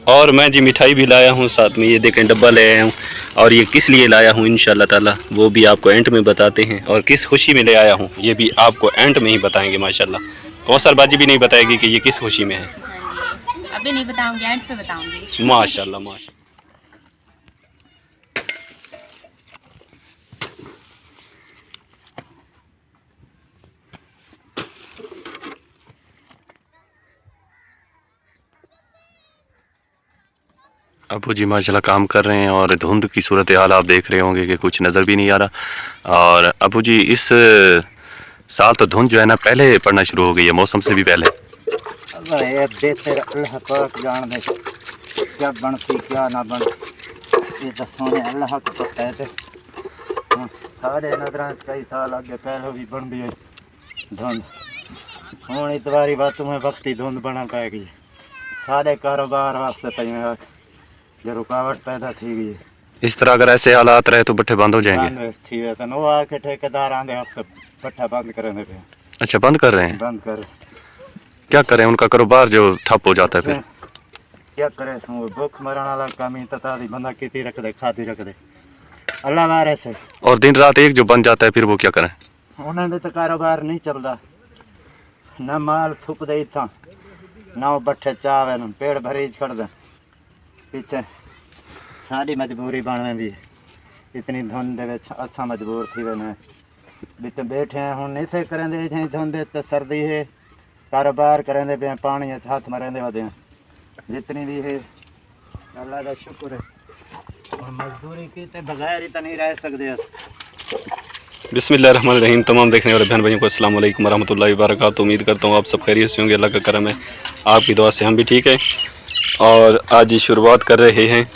और मैं जी मिठाई भी लाया हूँ साथ में, ये देखें डब्बा ले आया हूँ। और ये किस लिए लाया हूँ इंशाल्लाह ताला वो भी आपको एंड में बताते हैं, और किस खुशी में ले आया हूँ ये भी आपको एंड में ही बताएंगे माशाल्लाह। कौसर बाजी भी नहीं बताएगी कि ये किस खुशी में है। हाँ जी, अभी नहीं बताऊंगी, एंड पे बताऊंगी। माशाल्लाह माशाल्लाह। अबू जी माशाल्लाह काम कर रहे हैं, और धुंध की सूरत हाल आप देख रहे होंगे कि कुछ नज़र भी नहीं आ रहा। और अबू जी इस साल तो धुंध जो है ना पहले पड़ना शुरू हो गई है, मौसम से भी पहले। अल्लाह पाक जान दे क्या बनती क्या ना बन, ये तो सोने अल्लाह को पता है। सारे नजर कई साल आगे पहले भी बन गई धुंध, हूँ इतवारी बात में वक्ती धुंध बना पाएगी। सारे कारोबार वास्ते तैयार जो रुकावट पैदा थी गई। इस तरह अगर ऐसे हालात रहे तो भट्ठे बंद हो जाएंगे। तो आके ठेकेदार आंदे हफ्ते भट्ठा बंद करेंगे। अच्छा बंद कर रहे हैं? बंद कर क्या करें, उनका कारोबार जो ठप हो जाता है फिर क्या करे। भूख मरण वाला काम ही तता बंदा किती रख दे खाती रख दे अल्लाह मारे से। और दिन रात एक जो बन जाता है फिर वो क्या करें? उन्होंने तो कारोबार नहीं चलता, न माल थुप दे इतना ना वो बट्ठे चावे न पेड़ भरीज कर दे पीछे। सारी मजबूरी बन वेंदी है, इतनी धुंध दे विच असां मजबूर थी वेने बिच बैठे हैं। हुण इसे करेंदे जे धुंध ते सर्दी है, कारोबार करेंदे पे पानी हाथ मरेंदे वदे जितनी भी है अल्लाह का शुक्र है। और मजदूरी की ते बगैर ही तो नहीं रह सकते। बिस्मिल्लाहिर्रहमानिर्रहीम। तमाम देखने वाले बहन भाइयों को अस्सलाम वालेकुम रहमतुल्लाहि व बरकातहू। उम्मीद करता हूँ आप सब खैरियत से होंगे, अल्लाह का करम है, आपकी दुआ से हम भी ठीक है। और आज ही शुरुआत कर रहे हैं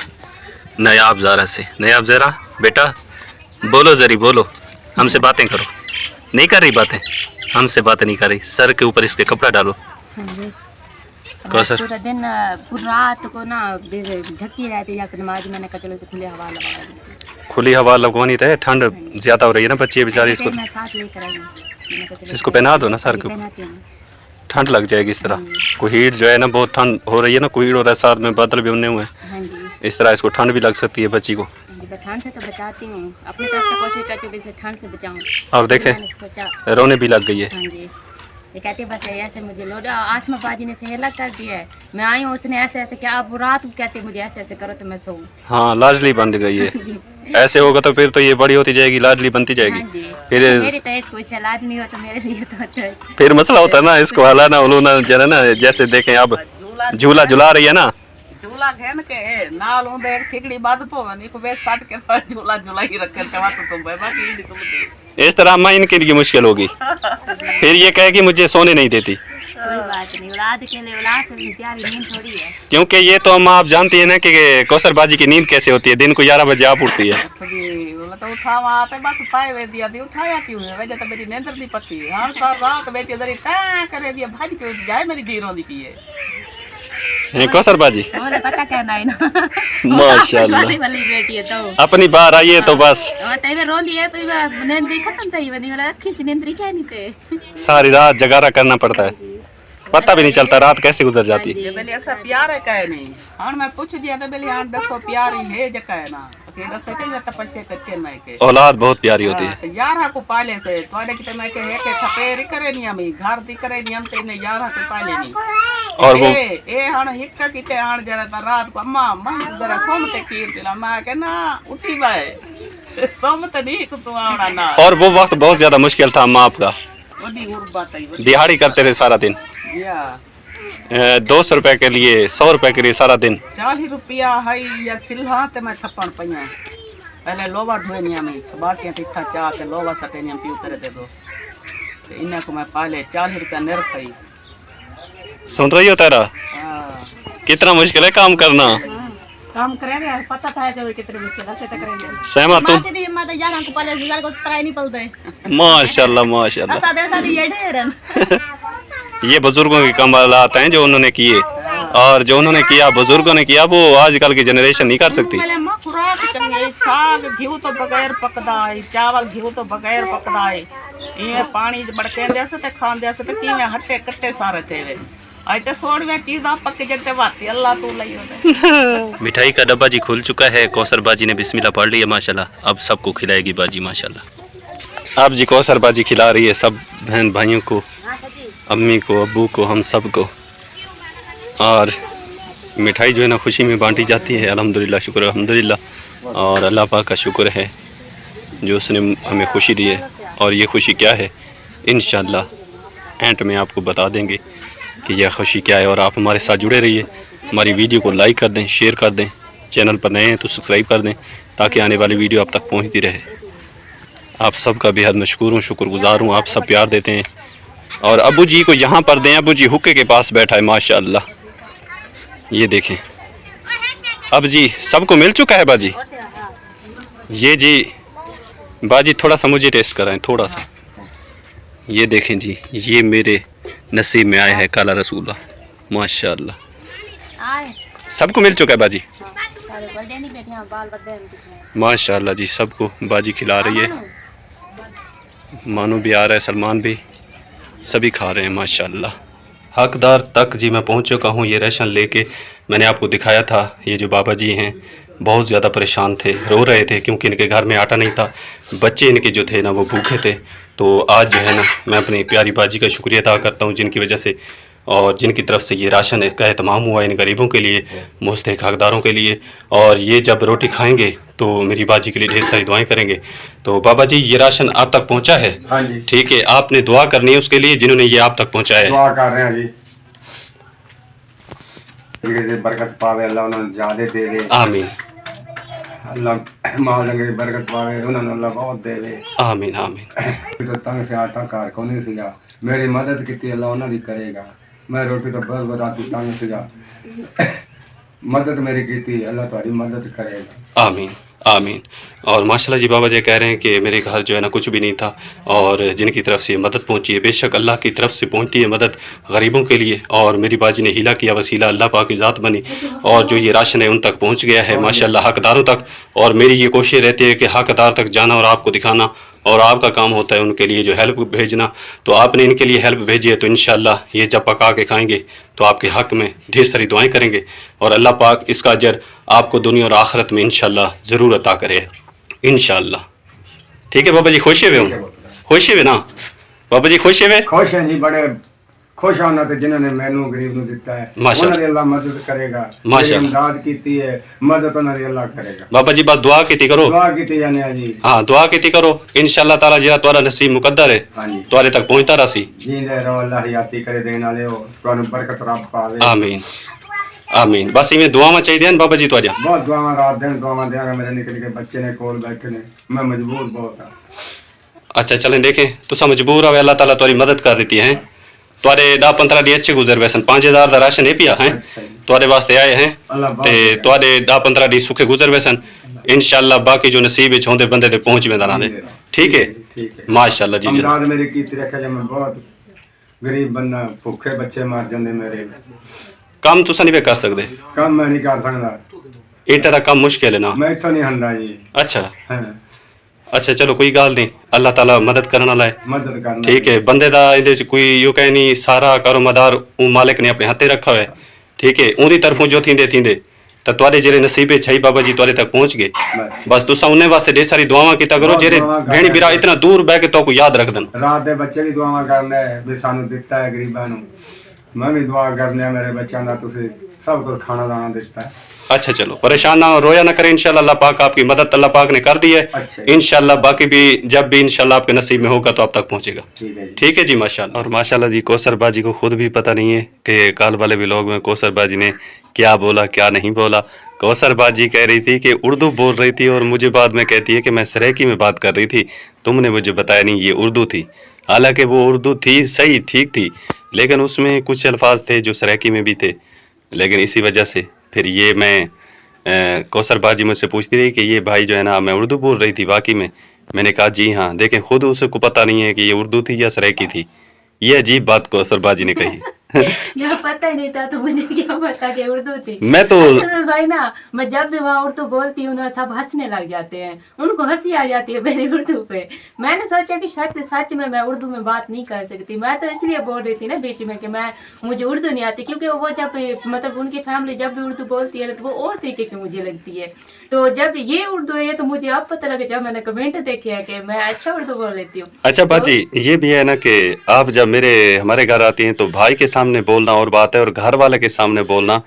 नायाब ज़ारा से। नायाब ज़ारा बेटा बोलो, ज़री बोलो, हमसे बातें करो। नहीं कर रही बातें, हमसे बातें नहीं कर रही। सर के ऊपर इसके कपड़ा डालो। पूरा दिन पूरी रात को ना ढकी रहती है नमाज, मैंने कहा चलो तो खुली हवा लगा। खुली हवा लगवानी तो है, ठंड ज़्यादा हो रही है ना, बच्ची बेचारी। इसको इसको पहना दो ना सर के ऊपर, ठंड लग जाएगी इस तरह। कोहीड़ जो है ना बहुत ठंड हो रही है ना, कोहीड़ हो रहा है, साथ में बादल भी बने हुए हैं, इस तरह इसको ठंड भी लग सकती है बच्ची को। ठंड से तो बचाती हूँ, अपनी तरफ से कोशिश करती हूँ इसे ठंड से बचाऊँ। और देखे रोने भी लग गई है। हाँ जी, ये कहती है बस ऐसे मुझे लोडा आसमा बाजी ने सेहला कर दिया है, मैं आई हूँ उसने ऐसे ऐसे क्या, अब रात को कहती मुझे ऐसे ऐसे करो तो मैं सोऊं। हाँ लाडली बन गई है। ऐसे होगा तो फिर तो ये बड़ी होती जाएगी, लाडली बनती जाएगी। फिर मेरी तो कोई सलाद नहीं हो तो मेरे लिए तो फिर मसला होता है ना, इसको हलाना उलूना जरा ना। जैसे देखें अब झूला झुला रही है ना, झूला घेन के नाल उंदे ठिकड़ी बाद पोवन इको बे साट के झूला झूला ही रख के वा तो तुम बाकी नहीं तुम। इस तरह अम्मा इनके लिए मुश्किल होगी। फिर ये कहे कि मुझे सोने नहीं देती। कोई बात नहीं, औलाद के लिए औलाद से प्यारी नींद थोड़ी है। क्योंकि ये तो अम्मा आप जानती है ना कि कौसर बाजी की नींद कैसे होती है, दिन को 11 बजे आप उठती है। तो उठावा ते बस पाए वे दिया दी उठाया क्यों है वजह तो मेरी नींद नहीं पत्ती। हर साल रात बैठी इधर टा करे दिया भाज के उठ जाए मेरी देर होती पी है कौसर बाजी। मुझे पता कहना है ना माशाल्लाह वाली बेटी है तो अपनी बार आई है तो बस और तई रोंदी है तो नींद खत्म थई वनी वाला खींच नींद क्या नहीं थे। सारी रात जगारा करना पड़ता है, पता भी नहीं चलता रात कैसे गुजर जाती है। बेली ऐसा प्यार है कहे नहीं। हां मैं पूछ दिया तो बेली हां देखो प्यार ही है जका है ना के रसे के तपस्या करके मैं के औलाद बहुत प्यारी होती है। यार को पाले से तोड़े की मैं के है के थपेरी करे नहीं हम घर दी करे नहीं हम ते ने यार को पाले नहीं। और वो ए हां हिक्का कीते हां जरा रात को अम्मा मैं जरा सोमते कीर दिला मैं के ना उठी बाय सोमत नहीं कुछ आवड़ा ना। और वो वक्त बहुत ज्यादा मुश्किल था अम्मा आपका, दिहाड़ी करते थे सारा दिन 200 रुपए के लिए 100 रुपए के लिए सारा दिन 40 रुपया है या सिल्हा ते मैं थप्पड़ पइया पहले लोवा ढोनिया में बाकी तीखा चाह के लोवा सटेनिया पी उतरे दे दो ते इन्हें को मैं पाले 40 रुपया नर खई। सुन रही हो तेरा कितना मुश्किल है काम करना। काम करेंगे पता था कि कितने मुश्किल से करेंगे। सहमत तुम मासी दी माता यार को पाले गुजार को ट्राई नहीं पलते। माशाल्लाह माशाल्लाह सादे सादे ये ढेरन ये बुजुर्गों के कमालात हैं जो उन्होंने किए, और जो उन्होंने किया बुजुर्गों ने किया वो आजकल की जनरेशन नहीं कर सकती। साग घी तो बगैर पकदा है, चावल घी तो बगैर पकदा है, ये पानी बड़के जैसे ते खान जैसे ते की में हट्टे कट्टे सारे थे वे आज तो 16वें चीज आप पक्के जगते बात अल्लाह तू लई होने। मिठाई का डब्बा जी खुल चुका है। कौसर बाजी ने बिस्मिल्लाह पढ़ ली है माशाल्लाह। अब सबको खिलाएगी बाजी माशाल्लाह। अब जी कौसर बाजी खिला रही है सब बहन भाइयों को, अम्मी को, अब्बू को, हम सब को। और मिठाई जो है ना खुशी में बांटी जाती है। अल्हम्दुलिल्लाह, शुक्र अल्हम्दुलिल्लाह। और अल्लाह पाक का शुक्र है जो उसने हमें खुशी दी है। और ये खुशी क्या है इंशाअल्लाह एंड में आपको बता देंगे कि यह खुशी क्या है। और आप हमारे साथ जुड़े रहिए, हमारी वीडियो को लाइक कर दें, शेयर कर दें, चैनल पर नए हैं तो सब्सक्राइब कर दें ताकि आने वाली वीडियो आप तक पहुंचती रहे। आप सबका बेहद मशकूर हूँ, शुक्रगुजार हूँ, आप सब प्यार देते हैं। और अबू जी को यहाँ पर दें, अबू जी हुक्के के पास बैठा है माशाअल्लाह। ये देखें अब जी सबको मिल चुका है बाजी। ये जी बाजी थोड़ा सा मुझे टेस्ट कराएं, थोड़ा सा। ये देखें जी, ये मेरे नसीब में आया है काला रसूला माशाअल्लाह। सबको मिल चुका है बाजी माशाअल्लाह जी। सबको बाजी खिला रही है। मानू भी आ रहा है, सलमान भी, सभी खा रहे हैं माशाअल्लाह। हकदार तक जी मैं पहुंच चुका हूं। ये राशन लेके मैंने आपको दिखाया था। ये जो बाबा जी हैं बहुत ज़्यादा परेशान थे, रो रहे थे क्योंकि इनके घर में आटा नहीं था। बच्चे इनके जो थे ना वो भूखे थे। तो आज जो है ना मैं अपनी प्यारी बाजी का शुक्रिया अदा करता हूं जिनकी वजह से और जिनकी तरफ से ये राशन का एहतमाम हुआ इन गरीबों के लिए, मुस्तहिक हकदारों के लिए। और ये जब रोटी खाएंगे तो मेरी बाजी के लिए ढेर सारी दुआएं करेंगे। तो बाबा जी ये राशन आप तक पहुंचा है? हाँ जी। ठीक है, आपने दुआ करनी है उसके लिए जिन्होंने ये आप तक पहुंचाया है। दुआ कर रहे हैं जी, से बरकत पावे अल्लाह उन्हें ज्यादा देवे। आमीन। अल्लाह माल डंगे बरकत पावे उन्हें अल्लाह बहुत देवे। आमीन आमीन। तो तंग से आटा कार को नहीं सीगा, मेरी मदद की अल्लाह उन्हें भी करेगा। मैं रोटी तो बर रात तंग सीगा, मदद मेरी की अल्लाह तुम्हारी मदद करेगा। आमीन आमीन। और माशाल्लाह जी बाबा जी कह रहे हैं कि मेरे घर जो है ना कुछ भी नहीं था और जिनकी तरफ से मदद पहुंची है, बेशक अल्लाह की तरफ से पहुंचती है मदद गरीबों के लिए। और मेरी बाजी ने हीला किया, वसीला अल्लाह पाक की ज़ात बनी और जो ये राशन है उन तक पहुंच गया है माशाल्लाह, हकदारों तक। और मेरी ये कोशिश रहती है कि हकदार तक जाना और आपको दिखाना, और आपका काम होता है उनके लिए जो हेल्प भेजना। तो आपने इनके लिए हेल्प भेजी है तो इंशाल्लाह ये जब पका के खाएंगे तो आपके हक़ में ढेर सारी दुआएं करेंगे और अल्लाह पाक इसका अजर आपको दुनिया और आखिरत में इंशाल्लाह ज़रूर अता करे इंशाल्लाह। ठीक है बाबा जी, खुश हुए हूँ? खुश हुए ना बाबा जी? खुश हुए? खुश हैं जी, बड़े खुश होना तो जिन्होंने मैनू गरीब नू दिता है उन्हें अल्लाह मदद करेगा। माशाअल्लाह इमदाद कीती है, मदद उन्हें अल्लाह करेगा। बाबा जी बात दुआ कीती करो, दुआ कीती जाने है जी। हाँ दुआ कीती करो इंशाल्लाह ताला जेड़ा तुम्हारा नसीब मुकद्दर है हाँ जी तुम्हारे तक पहुंचता रसी। जींदे रहो, अल्लाह हयाती करे देने वाले हो, तुहानू बरकत रब पावे। आमीन आमीन। बस इवें दुआवां चाहिए बाबा जी तुहाडियां? बहुत दुआवां रात दिन दुआवां देंगा। मेरे निकल के बच्चे ने कोल बैठे ने, मैं मजबूर बहुत हां। अच्छा चलें देखें तुसा मजबूर हो, अल्लाह ताला तुम्हारी मदद कर रही है। तुहारे 10-15 दिन अच्छे गुजर वैसन, 5000 का राशन है पिया है तुहारे वास्ते आए हैं ते तुहारे 10-15 दिन सुखे गुजर वैसन। इंशाल्लाह बाकी जो नसीब विच होंदे बंदे ते पहुंच वेंदा रहे। ठीक है माशाल्लाह जी। इमदाद मेरी कीती रखे जे, मैं बहुत गरीब बंदा, भूखे बच्चे मर जांदे मेरे। काम तुसा नहीं कर सकते? काम मैं नहीं कर सकदा, इतना दा काम मुश्किल है ना? मैं इत्थों नहीं हंदा जी। अच्छा हां अच्छा चलो कोई गल नहीं, अल्लाह ताला मदद करने वाला है। मदद करना ठीक है, बंदे दा इहदे च कोई यो कह नहीं, सारा कारोबार मालिक ने अपने हाथे रखा हुआ है। ठीक है, उनकी तरफों जो थींदे थींदे तो तुहारे जेरे नसीबे छई बाबा जी तुहारे तक पहुंच गए। बस तुसा उन्हें वास्ते ढेर सारी दुआवां कीता करो जेरे भेणी बिरा इतना दूर बह के तो को याद रख देन। रात दे बच्चे भी दुआवां करने भी सानू दिता है गरीबां नू, मैं भी दुआ करने मेरे बच्चों दा तुसी सब कुछ खाना दाना दिता है। अच्छा चलो परेशान ना हो, रोया ना करें, इंशाल्लाह अल्लाह पाक आपकी मदद अल्लाह पाक ने कर दी है। अच्छा इंशाल्लाह बाकी भी जब भी इंशाल्लाह आपके नसीब में होगा तो आप तक पहुंचेगा। ठीक है जी माशाल्लाह। और माशाल्लाह जी कौसर बाजी को खुद भी पता नहीं है कि कल वाले व्लॉग में कौसर बाजी ने क्या बोला क्या नहीं बोला। कौसर बाजी कह रही थी कि उर्दू बोल रही थी और मुझे बाद में कहती है कि मैं सराइकी में बात कर रही थी, तुमने मुझे बताया नहीं ये उर्दू थी। हालांकि वो उर्दू थी, सही ठीक थी, लेकिन उसमें कुछ अल्फाज थे जो सराइकी में भी थे। लेकिन इसी वजह से फिर ये मैं कौसर बाजी मुझसे पूछती रही कि ये भाई जो है ना मैं उर्दू बोल रही थी वाकई में? मैंने कहा जी हाँ, देखें खुद उसे को पता नहीं है कि ये उर्दू थी या सराइकी थी। ये अजीब बात कौसर बाजी ने कही। जब पता ही नहीं था तो मुझे क्या पता कि उर्दू थी। मैं तो असल में भाई ना, मैं जब भी वहाँ उर्दू बोलती हूँ ना सब हंसने लग जाते हैं, उनको हंसी आ जाती है मेरी उर्दू पे। मैंने सोचा कि सच में मैं उर्दू में बात नहीं कर सकती। मैं तो इसलिए बोल रही थी ना बीच में कि मुझे उर्दू नहीं आती, क्योंकि वो जब मतलब उनकी फैमिली जब भी उर्दू बोलती है तो वो और तरीके की मुझे लगती है। तो जब ये उर्दू है तो मुझे अब पता लगा जब मैंने कमेंट देखे है कि मैं अच्छा उर्दू बोल लेती हूँ। अच्छा बाजी, ये भी है ना कि आप जब हमारे घर आती हैं तो भाई के सामने बोलना और बात है, और घर वाले के सामने बोलना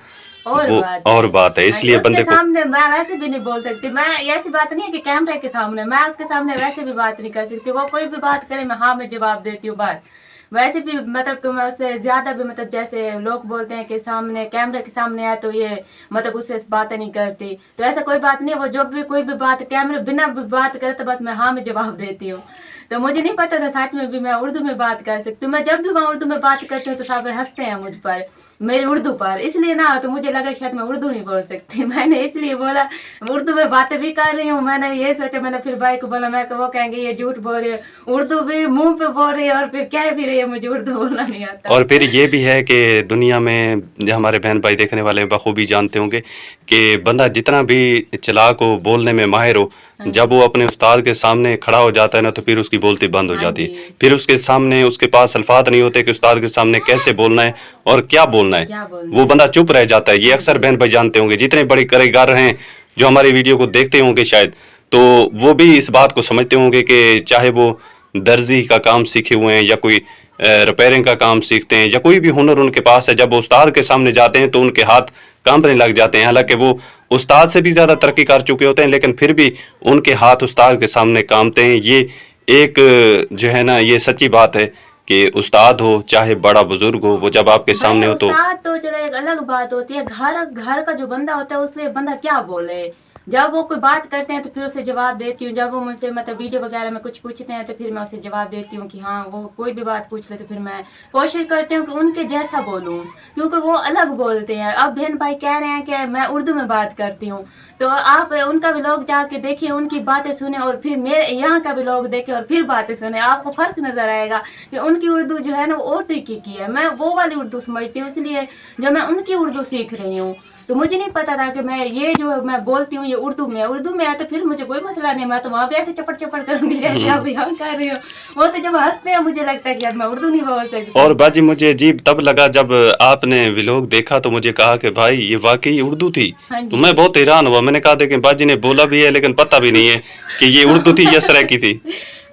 और बात है। इसलिए बंदे को सामने मैं वैसे भी नहीं बोल सकती। मैं ऐसी बात नहीं है कि कैमरे के सामने, मैं उसके सामने वैसे भी बात नहीं कर सकती। वो कोई भी बात करे मैं हाँ में जवाब देती हूँ। बात वैसे भी मतलब कि मैं उससे ज्यादा भी मतलब जैसे लोग बोलते हैं कि सामने कैमरे के सामने आए तो ये मतलब उससे बातें नहीं करती, तो ऐसा कोई बात नहीं है। वो जब भी कोई भी बात कैमरे बिना बात करे तो बस मैं हाँ में जवाब देती हूँ। तो मुझे नहीं पता था सच में भी मैं उर्दू में बात कर सकती हूँ। मैं जब भी वहाँ उर्दू में बात करती हूँ तो सब हंसते हैं मुझ पर, मेरी उर्दू पर, इसलिए ना तो मुझे लगा शायद मैं उर्दू नहीं बोल सकती। मैंने इसलिए बोला उर्दू में बातें भी कर रही हूँ। मैंने ये सोचा, मैंने फिर भाई को बोला, मैं वो कहेंगे ये झूठ बोल रही है, उर्दू भी मुंह पे बोल रही है और फिर कह भी रही है मुझे उर्दू बोलना नहीं आता। और फिर ये भी है कि दुनिया में हमारे बहन भाई देखने वाले बखूबी जानते होंगे कि बंदा जितना भी चालाक हो, बोलने में माहिर हो, जब वो अपने उस्ताद के सामने खड़ा हो जाता है ना तो फिर उसकी बोलती बंद हो जाती है। फिर उसके सामने उसके पास अल्फाज नहीं होते कि उस्ताद के सामने कैसे बोलना है और क्या बोलना है, वो बंदा चुप रह जाता है। ये अक्सर बहन भाई जानते होंगे, जितने बड़े कारीगर हैं जो हमारी वीडियो को देखते होंगे शायद, तो वो भी इस बात को समझते होंगे कि चाहे वो दर्जी का काम सीखे हुए हैं या कोई रिपेयरिंग का काम सीखते हैं या कोई भी हुनर उनके पास है, जब वो उस्ताद के सामने जाते हैं तो उनके हाथ कांपने लग जाते हैं। हालांकि वो उस्ताद से भी ज़्यादा तरक्की कर चुके होते हैं, लेकिन फिर भी उनके हाथ उस्ताद के सामने कांपते हैं। ये एक जो है ना, ये सच्ची बात है कि उस्ताद हो चाहे बड़ा बुजुर्ग हो, वो जब आपके सामने हो तो उस्ताद तो चलो एक अलग बात होती है। घर का जो बंदा होता है उससे बंदा क्या बोले, जब वो कोई बात करते हैं तो फिर उसे जवाब देती हूँ। जब वो मुझसे मतलब वीडियो वगैरह में कुछ पूछते हैं तो फिर मैं उसे जवाब देती हूँ कि हाँ वो कोई भी बात पूछ ले तो फिर मैं कोशिश करती हूँ कि उनके जैसा बोलूँ, क्योंकि वो अलग बोलते हैं। अब बहन भाई कह रहे हैं कि मैं उर्दू में बात करती हूँ, तो आप उनका भी लोग जाके देखिए, उनकी बातें सुने और फिर मेरे यहाँ का भी लोग देखे और फिर बातें सुने, आपको फर्क नजर आएगा कि उनकी उर्दू जो है ना वो और तरीके की है। मैं वो वाली उर्दू समझती हूँ, इसलिए जब मैं उनकी उर्दू सीख रही हूँ तो मुझे नहीं पता था कि मैं ये जो मैं बोलती हूँ ये उर्दू में है तो फिर मुझे कोई मसला नहीं, मैं तो वहाँ पे आके चपड़ चपड़ करूंगी जैसे आप यहाँ कर रही हो। वो तो जब हंसते हैं मुझे लगता है कि यार मैं उर्दू नहीं बोल सकती। और बाजी मुझे अजीब तब लगा जब आपने व्लॉग देखा तो मुझे कहा कि भाई ये वाकई उर्दू थी। तो मैं बहुत हैरान हुआ, मैंने कहा कि बाजी ने बोला भी है लेकिन पता भी नहीं है कि ये उर्दू थी या सराइकी थी।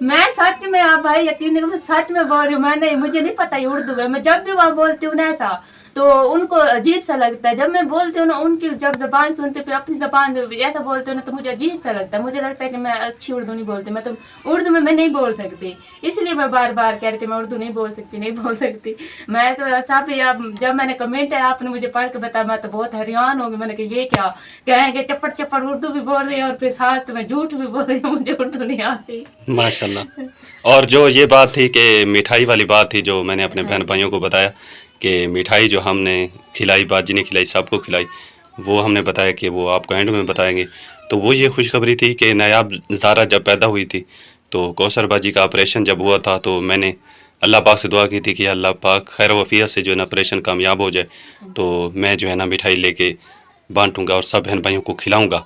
मैं सच में, आप भाई यकीन नहीं, मैं सच में बोल रही हूँ, मुझे नहीं पता ये उर्दू है। मैं जब भी वहाँ बोलती हूँ ना ऐसा तो उनको अजीब सा लगता है। जब मैं बोलती हूँ ना उनकी जब जबान सुनते फिर अपनी जबान ऐसा बोलते हो ना तो मुझे अजीब सा लगता है। मुझे लगता है कि मैं अच्छी उर्दू नहीं बोलती, मतलब उर्दू में मैं नहीं बोल सकती, इसलिए मैं बार बार कह रही थी मैं उर्दू नहीं बोल सकती। मैं तो सब जब मैंने कमेंट है आपने मुझे पढ़ के बताया मैं तो बहुत हैरान हो गई। मैंने कहा ये क्या कहेंगे, चपड़ चपड़ उर्दू भी बोल रही है और फिर साथ में झूठ भी बोल रही हूँ, मुझे उर्दू नहीं आती माशाल्लाह। और जो ये बात थी कि मिठाई वाली बात थी जो मैंने अपने बहन भाइयों को बताया कि मिठाई जो हमने खिलाई, बाजी ने खिलाई, सबको खिलाई, वो हमने बताया कि वो आपको एंड में बताएंगे। तो वो ये खुशखबरी थी कि नायाब ज़ारा जब पैदा हुई थी तो कौसर बाजी का ऑपरेशन जब हुआ था तो मैंने अल्लाह पाक से दुआ की थी कि अल्लाह पाक खैर वफ़ियत से जो है ना ऑपरेशन कामयाब हो जाए तो मैं जो है ना मिठाई लेके बांटूँगा और सब बहन भाइयों को खिलाऊँगा।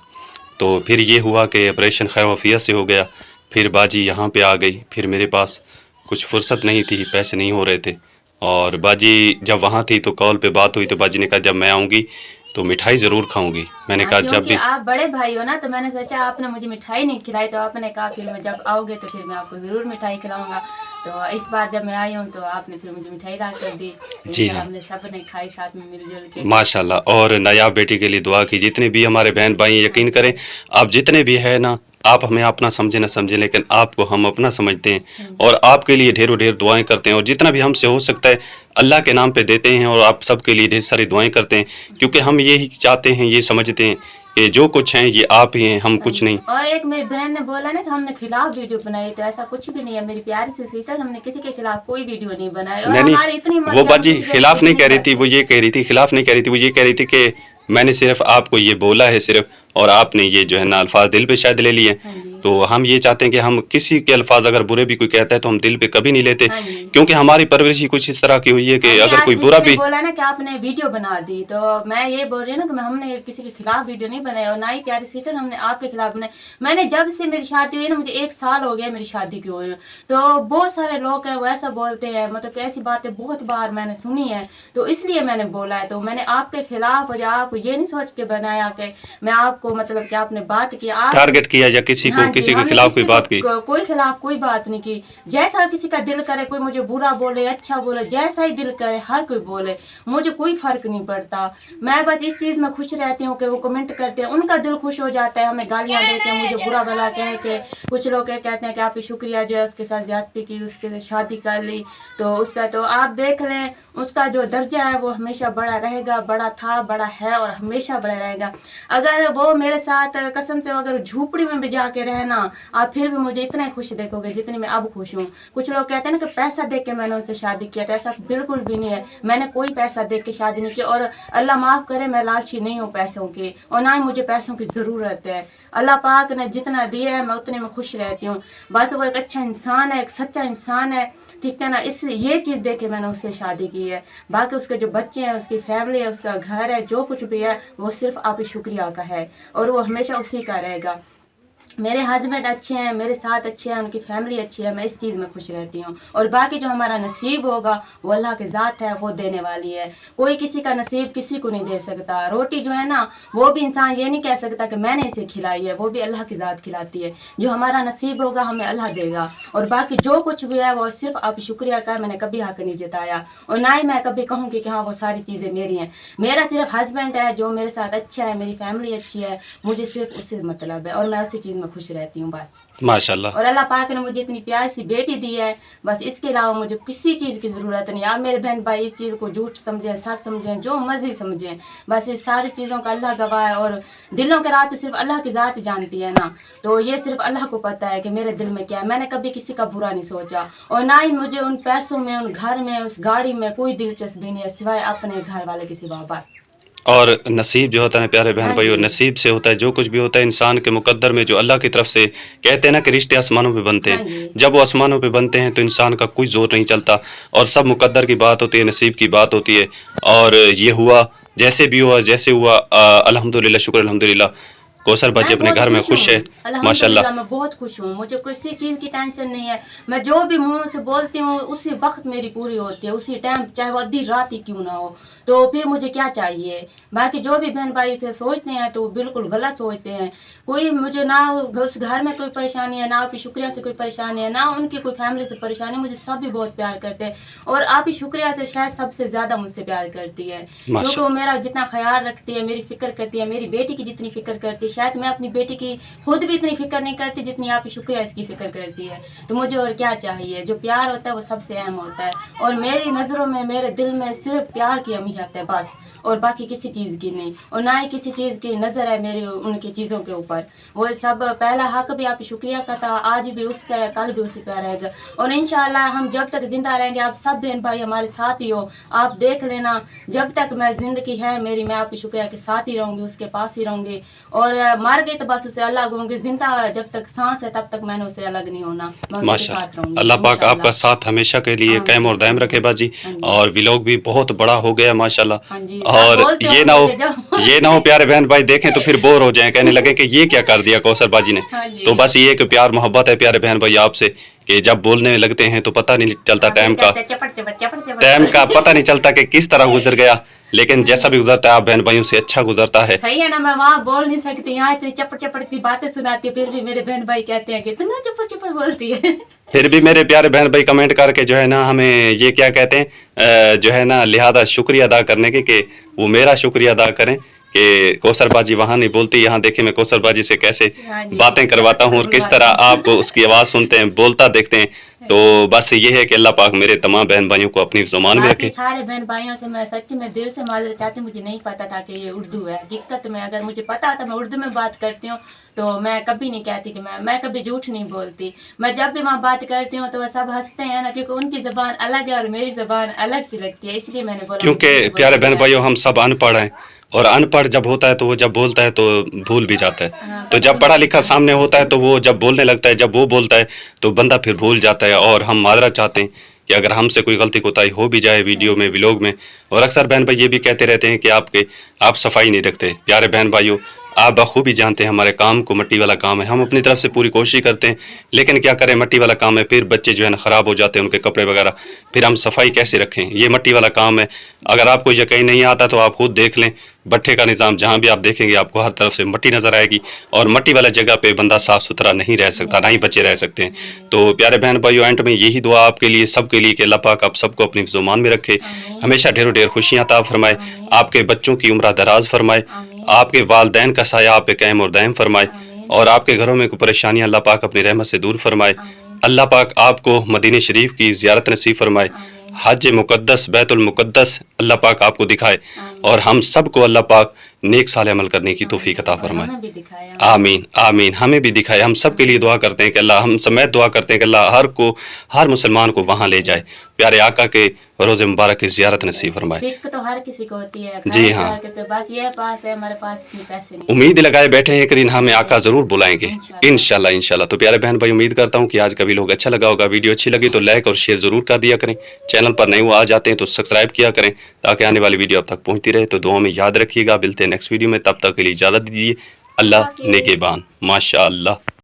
तो फिर ये हुआ कि ऑपरेशन खैर वफ़ियत से हो गया। फिर बाजी यहाँ पे आ गई, फिर मेरे पास कुछ फुर्सत नहीं थी, पैसे नहीं हो रहे थे, और बाजी जब वहाँ थी तो कॉल पे बात हुई तो बाजी ने कहा जब मैं आऊँगी तो मिठाई ज़रूर खाऊंगी। मैंने कहा जब भी आप बड़े भाई हो ना तो मैंने सोचा आपने मुझे मिठाई नहीं खिलाई, तो आपने कहा फिर मैं जब आओगे तो फिर मैं आपको ज़रूर मिठाई खिलाऊंगा। तो इस बार जब मैं आई हूँ तो आपने फिर मुझे मिठाई ला कर दी। जी हाँ, हमने सब ने खाई साथ में मिलजुल के माशाल्लाह। और नायाब बेटी के लिए दुआ की, जितने भी हमारे बहन भाई यकीन करें आप जितने भी है ना, आप हमें अपना समझे ना समझे लेकिन आपको हम अपना समझते हैं और आपके लिए ढेरों ढेर दुआएं करते हैं और जितना भी हमसे हो सकता है अल्लाह के नाम पे देते हैं और आप सबके लिए ढेर सारी दुआएं करते हैं, क्योंकि हम यही चाहते हैं, ये समझते हैं कि जो कुछ हैं ये आप ही हैं, हम कुछ नहीं। और एक मेरी बहन ने बोला ना कि हमने खिलाफ वीडियो बनाई, तो ऐसा कुछ भी नहीं है मेरी प्यारी सी सिस्टर, हमने किसी के खिलाफ कोई वीडियो नहीं बनाई। और हमारी इतनी वो बाजी खिलाफ नहीं कह रही थी, वो ये कह रही थी, खिलाफ नहीं कह रही थी, वो ये कह रही थी कि मैंने सिर्फ आपको ये बोला है सिर्फ, और आपने ये जो है ना अल्फाज दिल पे शायद ले लिए। तो हम ये चाहते हैं कि हम किसी के अल्फाज अगर बुरे भी कोई कहता है तो हम दिल पे कभी नहीं लेते, हाँ जी। क्योंकि हमारी परवरिश ही कुछ इस तरह की हुई है कि हाँ जी, अगर आज कोई सिस्टर बुरा ने भी बोला ना कि आपने वीडियो बना दी, तो मैं ये बोल रही हूँ ना कि हमने किसी के खिलाफ वीडियो नहीं बनाई और ना ही प्यारी सिस्टर हमने आपके खिलाफ बनाई। मैंने जब से मेरी शादी हुई ना, मुझे 1 साल हो गया मेरी शादी की हुई, तो बहुत सारे लोग हैं वो ऐसा बोलते हैं, मतलब कि ऐसी बातें बहुत बार मैंने सुनी है, तो इसलिए मैंने बोला है। तो मैंने आपके खिलाफ और आप ये नहीं सोच के बनाया कि मैं आपको मतलब कि आपने बात की, आप टारगेट किया या किसी हाँ को जी, किसी के हमने खिलाफ कोई किसी बात की। कोई खिलाफ कोई बात नहीं की। जैसा किसी का दिल करे, कोई मुझे बुरा बोले अच्छा बोले, जैसा ही दिल करे हर कोई बोले, मुझे कोई फर्क नहीं पड़ता। मैं बस इस चीज में खुश रहती हूँ कि वो कमेंट करते हैं, उनका दिल खुश हो जाता है, हमें गालियां देते हैं, मुझे बुरा भला कह के। कुछ लोग कहते हैं कि आपकी शुक्रिया जो है उसके साथ ज्यादती की, उसके साथ शादी कर ली, तो उसका तो आप देख लें, उसका जो दर्जा है वो हमेशा बड़ा रहेगा, बड़ा था, बड़ा है और हमेशा बड़ा रहेगा। अगर वो मेरे साथ कसम से अगर झोपड़ी में भी जाके रहना, आप फिर भी मुझे इतना खुश देखोगे जितनी मैं अब खुश हूँ। कुछ लोग कहते हैं ना कि पैसा देख के मैंने उनसे शादी किया, तो ऐसा बिल्कुल भी नहीं है। मैंने कोई पैसा देख के शादी नहीं की, और अल्लाह माफ करे मैं लालची नहीं हूँ पैसों की, और ना ही मुझे पैसों की जरूरत है। अल्लाह पाक ने जितना दिया है मैं उतने में खुश रहती हूँ। बस वो एक अच्छा इंसान है, एक सच्चा इंसान है, ठीक है ना, इसलिए ये चीज देख के मैंने उससे शादी की है। बाकी उसके जो बच्चे हैं, उसकी फैमिली है, उसका घर है, जो कुछ भी है वो सिर्फ आप ही शुक्रिया का है, और वो हमेशा उसी का रहेगा। मेरे हस्बैंड अच्छे हैं, मेरे साथ अच्छे हैं, उनकी फैमिली अच्छी है, मैं इस चीज़ में खुश रहती हूँ। और बाकी जो हमारा नसीब होगा वो अल्लाह की ज़ात है, वो देने वाली है। कोई किसी का नसीब किसी को नहीं दे सकता। रोटी जो है ना, वो भी इंसान ये नहीं कह सकता कि मैंने इसे खिलाई है, वो भी अल्लाह की ज़ात खिलाती है। जो हमारा नसीब होगा हमें अल्लाह देगा, और बाकी जो कुछ भी है वो सिर्फ आप शुक्रिया का। मैंने कभी हक नहीं जताया, और ना ही मैं कभी कहूँगी कि हाँ वो सारी चीज़ें मेरी हैं। मेरा सिर्फ हस्बैंड है जो मेरे साथ अच्छा है, मेरी फैमिली अच्छी है, मुझे सिर्फ उससे मतलब है, और मैं उसी चीज़ में खुश रहती हूँ बस। माशाल्लाह। और अल्लाह पाक ने मुझे इतनी प्यारी सी बेटी दी है, बस इसके अलावा मुझे किसी चीज़ की ज़रूरत नहीं। आप मेरे बहन भाई इस चीज़ को झूठ समझें, सच समझें, जो मर्जी समझें, बस इस सारी चीज़ों का अल्लाह गवाह है, और दिलों के राज तो सिर्फ अल्लाह की ज़ात जानती है ना, तो ये सिर्फ अल्लाह को पता है कि मेरे दिल में क्या है। मैंने कभी किसी का बुरा नहीं सोचा, और ना ही मुझे उन पैसों में, उन घर में, उस गाड़ी में कोई दिलचस्पी नहीं है सिवाय अपने घर वाले के सिवा बस। और नसीब जो होता है प्यारे बहन हाँ भाई, और जी। नसीब से होता है जो कुछ भी होता है इंसान के मुकद्दर में, जो अल्लाह की तरफ से कहते हैं ना कि रिश्ते आसमानों पे बनते हाँ हैं। जी। जब वो आसमानों पे बनते हैं तो इंसान का कोई जोर नहीं चलता, और सब मुकद्दर की बात होती है, नसीब की बात होती है। और ये हुआ जैसे भी हुआ, जैसे हुआ, अल्हम्दुलिल्लाह, शुक्र अल्हम्दुलिल्लाह। कौसर बाजी मैं अपने बहुत घर में खुश है, हूँ, माशाल्लाह। अल्हम्दुलिल्लाह मैं बहुत खुश हूँ। मुझे किसी चीज़ की टेंशन नहीं है। मैं जो भी मुंह से बोलती हूँ उसी वक्त मेरी पूरी होती है, उसी टाइम, चाहे वो आधी रात ही क्यों ना हो। तो फिर मुझे क्या चाहिए। बाकी जो भी बहन भाई से सोचते हैं तो बिल्कुल गलत सोचते हैं। कोई मुझे ना उस घर में कोई परेशानी है, ना आपकी शुक्रिया से कोई परेशानी है, ना उनकी कोई फैमिली से परेशानी। मुझे सब भी बहुत प्यार करते हैं, और आप ही शुक्रिया से शायद सबसे ज़्यादा मुझसे प्यार करती है, क्योंकि वो मेरा जितना ख्याल रखती है, मेरी फिक्र करती है, मेरी बेटी की जितनी फिक्र करती है, शायद मैं अपनी बेटी की खुद भी इतनी फिक्र नहीं करती जितनी आप ही शुक्रिया इसकी फिक्र करती है। तो मुझे और क्या चाहिए। जो प्यार होता है वो सबसे अहम होता है, और मेरी नज़रों में, मेरे दिल में सिर्फ प्यार की अहमियत है बस, और बाकी किसी चीज़ की नहीं, और ना ही किसी चीज़ की नज़र है मेरी उनकी चीज़ों के ऊपर। वो सब पहला हक भी आप शुक्रिया का था, आज भी उसका है, कल भी उसी का रहेगा, और इंशाल्लाह हम जब तक जिंदा रहेंगे, आप सब बहन भाई हमारे साथ ही हो। आप देख लेना, जब तक मैं जिंदगी है मेरी, मैं आपकी शुक्रिया के साथ ही रहूँगी, उसके पास ही रहूँगी, और मर गई तो बस उसे अलग होंगे। जिंदा जब तक सांस है तब तक मैंने उसे अलग नहीं होना, मैं उसके साथ माशाल्लाह, रहूँगी अल्लाह पाक इंशाल्लाह। आपका साथ हमेशा के लिए हाँ कायम जी, और दायम रखे बाजी। हाँ जी। और व्लॉग भी बहुत बड़ा हो गया माशाल्लाह। हाँ जी, और आप बोलते ये ना हो, होंगे जब- ये ना हो प्यारे बहन भाई देखें तो फिर बोर हो जाएं, कहने लगे कि ये क्या कर दिया कौसर बाजी ने। हाँ जी। तो बस ये कि प्यार मोहब्बत है प्यारे बहन भाई आपसे, कि जब बोलने लगते हैं तो पता नहीं चलता हाँ, टाइम फिर का, कहते हैं, चपड़ चपड़ चपड़ चपड़ टाइम का पता नहीं चलता कि किस तरह गुजर गया। लेकिन जैसा भी गुजरता है आप बहन भाइयों से अच्छा गुजरता है। सही है ना। मैं वहाँ बोल नहीं सकती, यहाँ इतनी चपड़ चपड़ की बातें सुनाती है, फिर भी मेरे बहन भाई कहते हैं कि इतना चपड़ चपड़ बोलती है। फिर भी मेरे प्यारे बहन भाई कमेंट करके जो है ना हमें ये क्या कहते हैं, जो है ना लिहाजा शुक्रिया अदा करने के, कि वो मेरा शुक्रिया अदा करें कि कौसर बाजी वहाँ नहीं बोलती, यहाँ देखे मैं कौसर बाजी से कैसे हाँ जी। बातें करवाता हूँ और किस तरह आप उसकी आवाज़ सुनते हैं, बोलता देखते हैं। तो बस ये है कि अल्लाह पाक मेरे तमाम बहन भाइयों को अपनी ज़ुबान में बाकी रखे। सारे बहन भाइयों से मैं सच्ची में दिल से माजरत चाहती हूँ। मुझे नहीं पता था कि ये उर्दू है। हकीकत में अगर मुझे पता था मैं उर्दू में बात करती हूँ तो मैं कभी नहीं कहती कि मैं कभी झूठ नहीं बोलती। मैं जब भी वहाँ बात करती हूँ तो वह सब हंसते हैं ना, क्योंकि उनकी ज़बान अलग है और मेरी ज़बान अलग सी लगती है, इसलिए मैंने बोला क्योंकि प्यारे बहन भाइयों हम सब अनपढ़ हैं, और अनपढ़ जब होता है तो वो जब बोलता है तो भूल भी जाता है। तो जब पढ़ा लिखा सामने होता है तो वो जब बोलने लगता है, जब वो बोलता है तो बंदा फिर भूल जाता है। और हम माजरा चाहते हैं कि अगर हमसे कोई गलती कोताही हो भी जाए वीडियो में, व्लॉग में, और अक्सर बहन भाई ये भी कहते रहते हैं कि आप सफाई नहीं रखते। प्यारे बहन भाइयों, आप बखूबी जानते हैं हमारे काम को, मट्टी वाला काम है, हम अपनी तरफ से पूरी कोशिश करते हैं, लेकिन क्या करें, मट्टी वाला काम है, फिर बच्चे जो है ना ख़राब हो जाते हैं, उनके कपड़े वगैरह, फिर हम सफाई कैसे रखें, ये मट्टी वाला काम है। अगर आपको यकीन नहीं आता तो आप खुद देख लें, भट्ठे का निज़ाम जहाँ भी आप देखेंगे आपको हर तरफ से मट्टी नज़र आएगी, और मट्टी वाला जगह पे बंदा साफ़ सुथरा नहीं रह सकता, ना ही बच्चे रह सकते हैं। तो प्यारे बहन भाइयों, एंड में यही दुआ आपके लिए, सबके लिए, कि अल्लाह पाक आप सबको अपनी ज़ुबान में रखे, हमेशा ढेरों ढेर खुशियाँ अता फरमाए, आपके बच्चों की उम्र दराज फरमाए, आपके वालदैन का साया आप पे कायम और दायम फरमाए, और आपके घरों में कोई परेशानियां अल्लाह पाक अपनी रहमत से दूर फरमाए। अल्लाह पाक आपको मदीने शरीफ की ज़ियारत नसीब फरमाए, हज मुक़द्दस बैतुल मुक़द्दस अल्लाह पाक आपको दिखाए, और हम सबको अल्लाह पाक नेक साले अमल करने की तौफीक अता फरमाए। आमीन आमीन। हमें भी दिखाए, हम सब के लिए दुआ करते हैं कि अल्लाह, हम समेत दुआ करते हैं कि अल्लाह हर मुसलमान को वहाँ ले जाए, प्यारे आका के रोज़े मुबारक की ज़ियारत नसीब फरमाए। सिक्ख तो हर किसी को होती है, जी हाँ, बस ये पास है, हमारे पास इतने पैसे नहीं। उम्मीद लगाए बैठे हैं एक दिन हमें आका ज़रूर बुलाएंगे इंशाल्लाह इंशाल्लाह। तो प्यारे बहन भाई, उम्मीद करता हूँ कि आज का वीडियो अच्छा लगा होगा। वीडियो अच्छी लगी तो लाइक और शेयर ज़रूर कर दिया करें, चैनल पर नए वो आ जाते हैं तो सब्सक्राइब किया करें, ताकि आने वाली वीडियो अब तक पहुँचती रहे। तो दुआ में याद रखिएगा, मिलते हैं नेक्स्ट वीडियो में, तब तक के लिए इजाज़त दीजिए। अल्लाह नेगेबान, माशा अल्लाह।